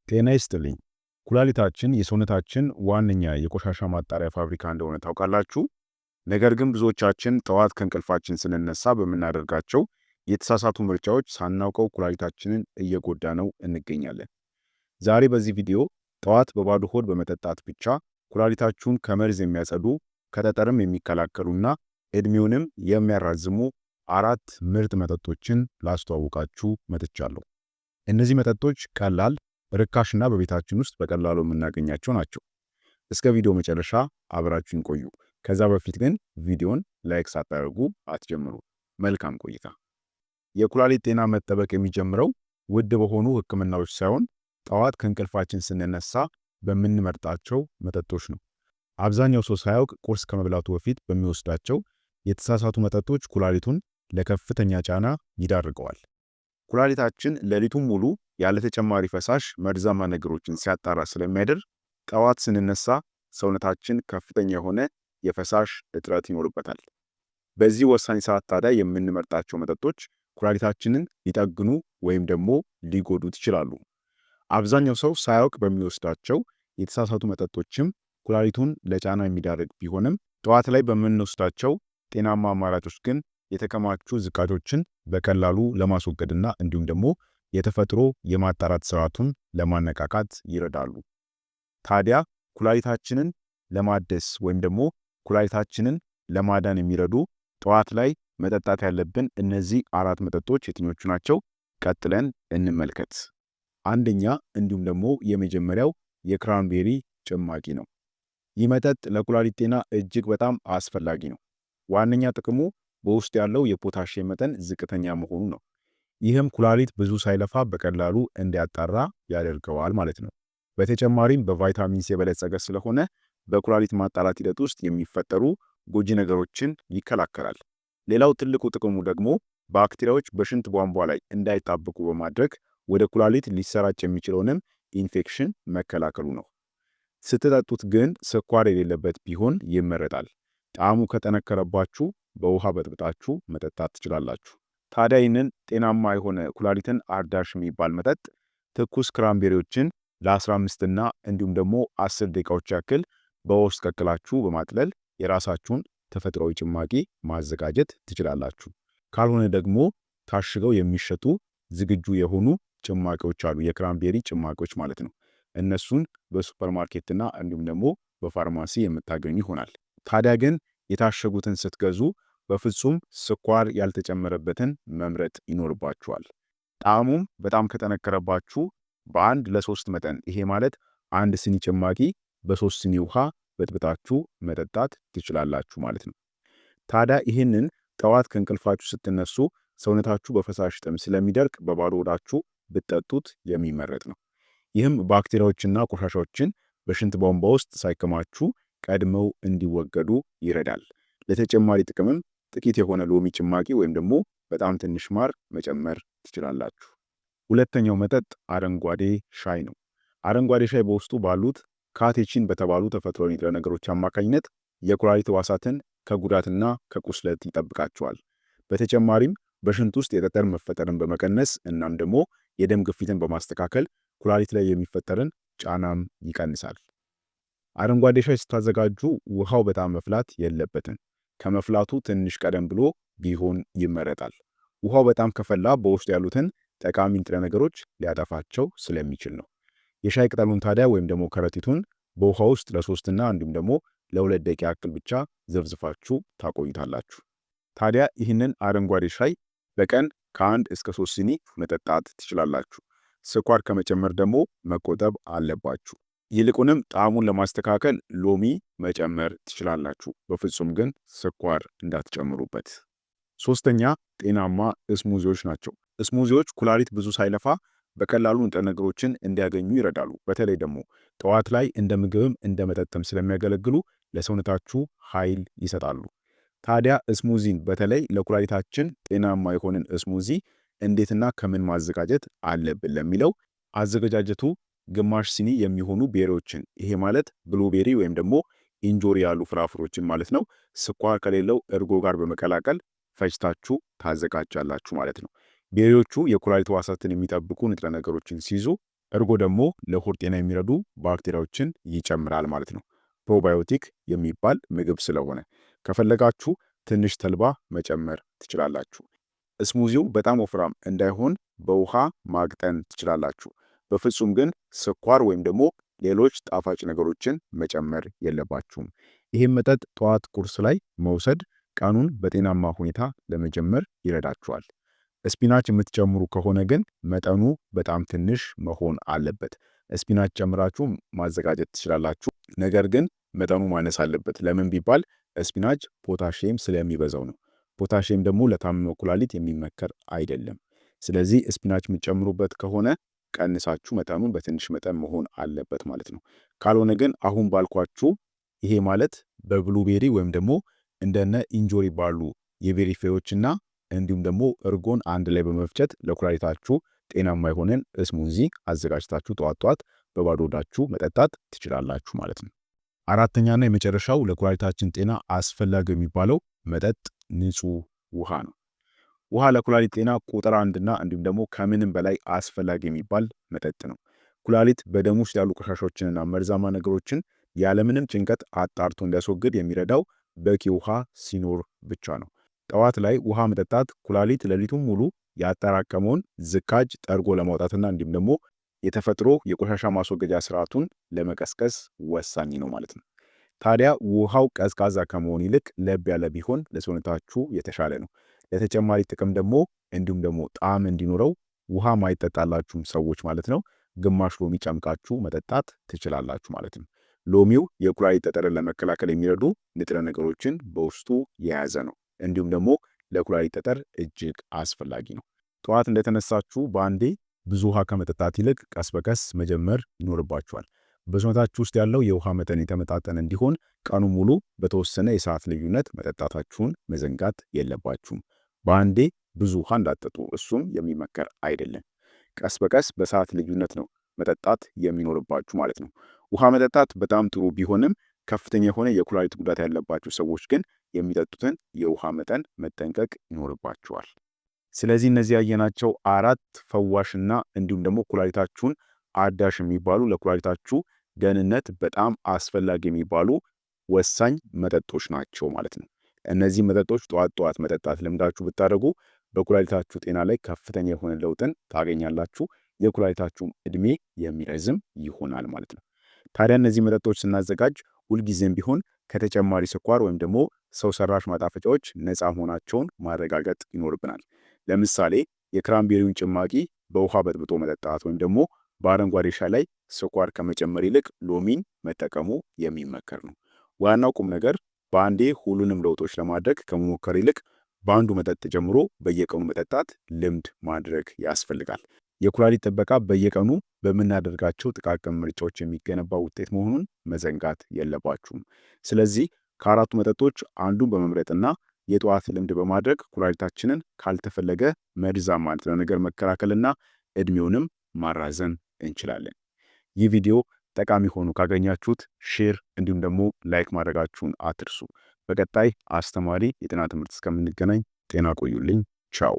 ጤና ይስጥልኝ። ኩላሊታችን የሰውነታችን ዋነኛ የቆሻሻ ማጣሪያ ፋብሪካ እንደሆነ ታውቃላችሁ? ነገር ግን ብዙዎቻችን ጠዋት ከእንቅልፋችን ስንነሳ በምናደርጋቸው የተሳሳቱ ምርጫዎች ሳናውቀው ኩላሊታችንን እየጎዳነው እንገኛለን። ዛሬ በዚህ ቪዲዮ ጠዋት በባዶ ሆድ በመጠጣት ብቻ ኩላሊታችሁን ከመርዝ የሚያጸዱ ከጠጠርም የሚከላከሉና ዕድሜውንም የሚያራዝሙ 4 ምርጥ መጠጦችን ላስተዋውቃችሁ መጥቻለሁ። እነዚህ መጠጦች ቀላል ርካሽና በቤታችን ውስጥ በቀላሉ የምናገኛቸው ናቸው። እስከ ቪዲዮ መጨረሻ አብራችሁን ቆዩ። ከዛ በፊት ግን ቪዲዮን ላይክ ሳታደርጉ አትጀምሩ። መልካም ቆይታ። የኩላሊት ጤና መጠበቅ የሚጀምረው ውድ በሆኑ ሕክምናዎች ሳይሆን ጠዋት ከእንቅልፋችን ስንነሳ በምንመርጣቸው መጠጦች ነው። አብዛኛው ሰው ሳያውቅ ቁርስ ከመብላቱ በፊት በሚወስዳቸው የተሳሳቱ መጠጦች ኩላሊቱን ለከፍተኛ ጫና ይዳርገዋል። ኩላሊታችን ሌሊቱን ሙሉ ያለ ተጨማሪ ፈሳሽ መርዛማ ነገሮችን ሲያጣራ ስለሚያደር ጠዋት ስንነሳ ሰውነታችን ከፍተኛ የሆነ የፈሳሽ እጥረት ይኖርበታል። በዚህ ወሳኝ ሰዓት ታዲያ የምንመርጣቸው መጠጦች ኩላሊታችንን ሊጠግኑ ወይም ደግሞ ሊጎዱት ይችላሉ። አብዛኛው ሰው ሳያውቅ በሚወስዳቸው የተሳሳቱ መጠጦችም ኩላሊቱን ለጫና የሚዳርግ ቢሆንም ጠዋት ላይ በምንወስዳቸው ጤናማ አማራጮች ግን የተከማቹ ዝቃጮችን በቀላሉ ለማስወገድና እንዲሁም ደግሞ የተፈጥሮ የማጣራት ስርዓቱን ለማነቃቃት ይረዳሉ። ታዲያ ኩላሊታችንን ለማደስ ወይም ደግሞ ኩላሊታችንን ለማዳን የሚረዱ ጠዋት ላይ መጠጣት ያለብን እነዚህ 4 መጠጦች የትኞቹ ናቸው? ቀጥለን እንመልከት። አንደኛ እንዲሁም ደግሞ የመጀመሪያው የክራንቤሪ ጭማቂ ነው። ይህ መጠጥ ለኩላሊት ጤና እጅግ በጣም አስፈላጊ ነው። ዋነኛ ጥቅሙ በውስጥ ያለው የፖታሺየም መጠን ዝቅተኛ መሆኑ ነው። ይህም ኩላሊት ብዙ ሳይለፋ በቀላሉ እንዲያጣራ ያደርገዋል ማለት ነው። በተጨማሪም በቫይታሚን ሲ የበለጸገ ስለሆነ በኩላሊት ማጣራት ሂደት ውስጥ የሚፈጠሩ ጎጂ ነገሮችን ይከላከላል። ሌላው ትልቁ ጥቅሙ ደግሞ ባክቴሪያዎች በሽንት ቧንቧ ላይ እንዳይጣበቁ በማድረግ ወደ ኩላሊት ሊሰራጭ የሚችለውንም ኢንፌክሽን መከላከሉ ነው። ስትጠጡት ግን ስኳር የሌለበት ቢሆን ይመረጣል። ጣዕሙ ከጠነከረባችሁ በውሃ በጥብጣችሁ መጠጣት ትችላላችሁ። ታዲያ ይህንን ጤናማ የሆነ ኩላሊትን አርዳሽ የሚባል መጠጥ ትኩስ ክራንቤሪዎችን ለ15 እና እንዲሁም ደግሞ 10 ደቂቃዎች ያክል በውሃ ውስጥ ቀቅላችሁ በማጥለል የራሳችሁን ተፈጥሯዊ ጭማቂ ማዘጋጀት ትችላላችሁ። ካልሆነ ደግሞ ታሽገው የሚሸጡ ዝግጁ የሆኑ ጭማቂዎች አሉ፣ የክራንቤሪ ጭማቂዎች ማለት ነው። እነሱን በሱፐርማርኬትና እንዲሁም ደግሞ በፋርማሲ የምታገኙ ይሆናል። ታዲያ ግን የታሸጉትን ስትገዙ በፍጹም ስኳር ያልተጨመረበትን መምረጥ ይኖርባችኋል። ጣዕሙም በጣም ከጠነከረባችሁ በ1 ለ3 መጠን ይሄ ማለት 1 ስኒ ጭማቂ በ3 ስኒ ውሃ በጥብጣችሁ መጠጣት ትችላላችሁ ማለት ነው። ታዲያ ይህንን ጠዋት ከእንቅልፋችሁ ስትነሱ ሰውነታችሁ በፈሳሽ ጥም ስለሚደርቅ በባዶ ሆዳችሁ ብትጠጡት የሚመረጥ ነው። ይህም ባክቴሪያዎችና ቆሻሻዎችን በሽንት ቧንቧ ውስጥ ሳይከማቹ ቀድመው እንዲወገዱ ይረዳል። ለተጨማሪ ጥቅምም ጥቂት የሆነ ሎሚ ጭማቂ ወይም ደግሞ በጣም ትንሽ ማር መጨመር ትችላላችሁ። ሁለተኛው መጠጥ አረንጓዴ ሻይ ነው። አረንጓዴ ሻይ በውስጡ ባሉት ካቴቺን በተባሉ ተፈጥሯዊ ንጥረ ነገሮች አማካኝነት የኩላሊት ሕዋሳትን ከጉዳትና ከቁስለት ይጠብቃቸዋል። በተጨማሪም በሽንት ውስጥ የጠጠር መፈጠርን በመቀነስ እናም ደግሞ የደም ግፊትን በማስተካከል ኩላሊት ላይ የሚፈጠርን ጫናም ይቀንሳል። አረንጓዴ ሻይ ስታዘጋጁ ውሃው በጣም መፍላት የለበትም። ከመፍላቱ ትንሽ ቀደም ብሎ ቢሆን ይመረጣል። ውሃው በጣም ከፈላ በውስጡ ያሉትን ጠቃሚ ንጥረ ነገሮች ሊያጠፋቸው ስለሚችል ነው። የሻይ ቅጠሉን ታዲያ ወይም ደግሞ ከረጢቱን በውሃ ውስጥ ለ3 እና እንዲሁም ደግሞ ለ2 ደቂቃ ያክል ብቻ ዘፍዝፋችሁ ታቆዩታላችሁ። ታዲያ ይህንን አረንጓዴ ሻይ በቀን ከ1 እስከ 3 ሲኒ መጠጣት ትችላላችሁ። ስኳር ከመጨመር ደግሞ መቆጠብ አለባችሁ። ይልቁንም ጣዕሙን ለማስተካከል ሎሚ መጨመር ትችላላችሁ። በፍጹም ግን ስኳር እንዳትጨምሩበት። ሶስተኛ ጤናማ ስሙዚዎች ናቸው። ስሙዚዎች ኩላሊት ብዙ ሳይለፋ በቀላሉ ንጥረ ነገሮችን እንዲያገኙ ይረዳሉ። በተለይ ደግሞ ጠዋት ላይ እንደ ምግብም እንደ መጠጥም ስለሚያገለግሉ ለሰውነታችሁ ኃይል ይሰጣሉ። ታዲያ ስሙዚን በተለይ ለኩላሊታችን ጤናማ የሆነን ስሙዚ እንዴትና ከምን ማዘጋጀት አለብን ለሚለው አዘገጃጀቱ ግማሽ ሲኒ የሚሆኑ ቤሪዎችን ይሄ ማለት ብሉቤሪ ወይም ደግሞ ኢንጆሪ ያሉ ፍራፍሮችን ማለት ነው ስኳር ከሌለው እርጎ ጋር በመቀላቀል ፈጭታችሁ ታዘጋጃላችሁ ማለት ነው። ቤሪዎቹ የኩላሊት ሕዋሳትን የሚጠብቁ ንጥረ ነገሮችን ሲይዙ እርጎ ደግሞ ለሆድ ጤና የሚረዱ ባክቴሪያዎችን ይጨምራል ማለት ነው። ፕሮባዮቲክ የሚባል ምግብ ስለሆነ ከፈለጋችሁ ትንሽ ተልባ መጨመር ትችላላችሁ። ስሙዚው በጣም ወፍራም እንዳይሆን በውሃ ማቅጠን ትችላላችሁ። በፍጹም ግን ስኳር ወይም ደግሞ ሌሎች ጣፋጭ ነገሮችን መጨመር የለባችሁም። ይህም መጠጥ ጠዋት ቁርስ ላይ መውሰድ ቀኑን በጤናማ ሁኔታ ለመጀመር ይረዳችኋል። ስፒናች የምትጨምሩ ከሆነ ግን መጠኑ በጣም ትንሽ መሆን አለበት። ስፒናች ጨምራችሁ ማዘጋጀት ትችላላችሁ፣ ነገር ግን መጠኑ ማነስ አለበት። ለምን ቢባል ስፒናች ፖታሺየም ስለሚበዛው ነው። ፖታሺየም ደግሞ ለታመመ ኩላሊት የሚመከር አይደለም። ስለዚህ ስፒናች የምትጨምሩበት ከሆነ ቀንሳችሁ መጠኑን በትንሽ መጠን መሆን አለበት ማለት ነው። ካልሆነ ግን አሁን ባልኳችሁ ይሄ ማለት በብሉቤሪ ወይም ደግሞ እንደነ ኢንጆሪ ባሉ የቤሪ ፍሬዎችና እንዲሁም ደግሞ እርጎን አንድ ላይ በመፍጨት ለኩላሊታችሁ ጤናማ የሆነን ስሙዚ አዘጋጅታችሁ ጠዋት በባዶ ሆዳችሁ መጠጣት ትችላላችሁ ማለት ነው። አራተኛና የመጨረሻው ለኩላሊታችን ጤና አስፈላጊ የሚባለው መጠጥ ንጹህ ውሃ ነው። ውሃ ለኩላሊት ጤና ቁጥር አንድና እንዲሁም ደግሞ ከምንም በላይ አስፈላጊ የሚባል መጠጥ ነው። ኩላሊት በደም ውስጥ ያሉ ቆሻሻዎችንና መርዛማ ነገሮችን ያለምንም ጭንቀት አጣርቶ እንዲያስወግድ የሚረዳው በቂ ውሃ ሲኖር ብቻ ነው። ጠዋት ላይ ውሃ መጠጣት ኩላሊት ሌሊቱን ሙሉ ያጠራቀመውን ዝቃጭ ጠርጎ ለማውጣትና እንዲሁም ደግሞ የተፈጥሮ የቆሻሻ ማስወገጃ ስርዓቱን ለመቀስቀስ ወሳኝ ነው ማለት ነው። ታዲያ ውሃው ቀዝቃዛ ከመሆን ይልቅ ለብ ያለ ቢሆን ለሰውነታችሁ የተሻለ ነው። ለተጨማሪ ጥቅም ደግሞ እንዲሁም ደግሞ ጣዕም እንዲኖረው ውሃ ማይጠጣላችሁም ሰዎች ማለት ነው ግማሽ ሎሚ ጨምቃችሁ መጠጣት ትችላላችሁ ማለት ነው። ሎሚው የኩላሊት ጠጠርን ለመከላከል የሚረዱ ንጥረ ነገሮችን በውስጡ የያዘ ነው። እንዲሁም ደግሞ ለኩላሊት ጠጠር እጅግ አስፈላጊ ነው። ጠዋት እንደተነሳችሁ በአንዴ ብዙ ውሃ ከመጠጣት ይልቅ ቀስ በቀስ መጀመር ይኖርባችኋል። በሰውነታችሁ ውስጥ ያለው የውሃ መጠን የተመጣጠነ እንዲሆን ቀኑ ሙሉ በተወሰነ የሰዓት ልዩነት መጠጣታችሁን መዘንጋት የለባችሁም። በአንዴ ብዙ ውሃ እንዳትጠጡ፣ እሱም የሚመከር አይደለም። ቀስ በቀስ በሰዓት ልዩነት ነው መጠጣት የሚኖርባችሁ ማለት ነው። ውሃ መጠጣት በጣም ጥሩ ቢሆንም ከፍተኛ የሆነ የኩላሊት ጉዳት ያለባቸው ሰዎች ግን የሚጠጡትን የውሃ መጠን መጠንቀቅ ይኖርባቸዋል። ስለዚህ እነዚህ ያየናቸው አራት ፈዋሽና እንዲሁም ደግሞ ኩላሊታችሁን አዳሽ የሚባሉ ለኩላሊታችሁ ደህንነት በጣም አስፈላጊ የሚባሉ ወሳኝ መጠጦች ናቸው ማለት ነው። እነዚህ መጠጦች ጠዋት መጠጣት ልምዳችሁ ብታደርጉ በኩላሊታችሁ ጤና ላይ ከፍተኛ የሆነ ለውጥን ታገኛላችሁ። የኩላሊታችሁም እድሜ የሚረዝም ይሆናል ማለት ነው። ታዲያ እነዚህ መጠጦች ስናዘጋጅ ሁልጊዜም ቢሆን ከተጨማሪ ስኳር ወይም ደግሞ ሰው ሰራሽ ማጣፈጫዎች ነፃ መሆናቸውን ማረጋገጥ ይኖርብናል። ለምሳሌ የክራምቤሪውን ጭማቂ በውሃ በጥብጦ መጠጣት ወይም ደግሞ በአረንጓዴ ሻይ ላይ ስኳር ከመጨመር ይልቅ ሎሚን መጠቀሙ የሚመከር ነው። ዋናው ቁም ነገር በአንዴ ሁሉንም ለውጦች ለማድረግ ከመሞከር ይልቅ በአንዱ መጠጥ ጀምሮ በየቀኑ መጠጣት ልምድ ማድረግ ያስፈልጋል። የኩላሊት ጥበቃ በየቀኑ በምናደርጋቸው ጥቃቅን ምርጫዎች የሚገነባ ውጤት መሆኑን መዘንጋት የለባችሁም። ስለዚህ ከአራቱ መጠጦች አንዱን በመምረጥና የጠዋት ልምድ በማድረግ ኩላሊታችንን ካልተፈለገ መርዛማ ንጥረ ነገር መከላከልና እድሜውንም ማራዘም እንችላለን። ይህ ቪዲዮ ጠቃሚ ሆኖ ካገኛችሁት ሼር እንዲሁም ደግሞ ላይክ ማድረጋችሁን አትርሱ። በቀጣይ አስተማሪ የጤና ትምህርት እስከምንገናኝ ጤና ቆዩልኝ። ቻው።